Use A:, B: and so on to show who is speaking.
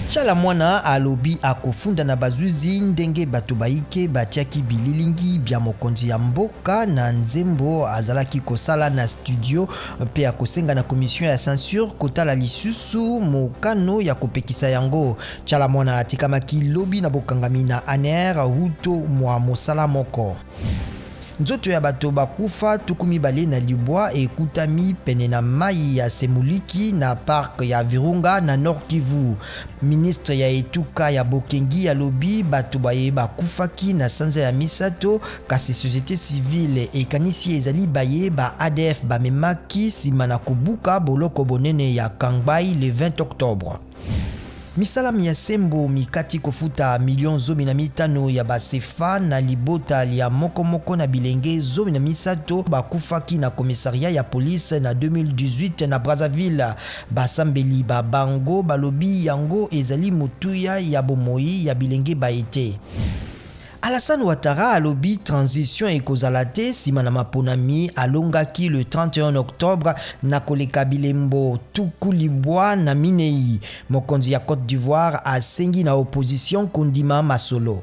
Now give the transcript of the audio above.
A: Chala mwana alobi akofunda na bazuzi ndenge bato baike batiaki bililingi bya mokonzi ya mboka na nzembo azalaki kosala na studio pe akosenga na commission ya censure kotala lisusu mokano ya kopekisa yango. Chala mwana atikamaki lobi na bokangami na ANR huto mwa mosala moko. Nzoto ya bato bakufa tukumi bale na libwa ekutami pene na mai ya Semuliki na park ya Virunga na Nord Kivu. Ministre ya etuka ya Bokengi ya lobi bato baye bakufaki na sanza ya misato kasi société civile ekanisi ezali baye ba ADF bamemaki sima na kobuka boloko bonene ya Kangbai le 20 octobre. Misala ya sembo mikati kofuta milion 15 ya basefa na libota ya moko na bilenge 13 bakufaki na komisaria ya police na 2018 na Brazzaville. Basambeli babango balobi yango ezali motuya ya bomoi ya bilenge baete. Alassane Ouattara alobi transition ekozala te sima na maponami alongaki le 31 octobre na koleka bilembo tuku libwa na minei. Mokonzi ya Côte d'Ivoire asengi na opposition kondima masolo.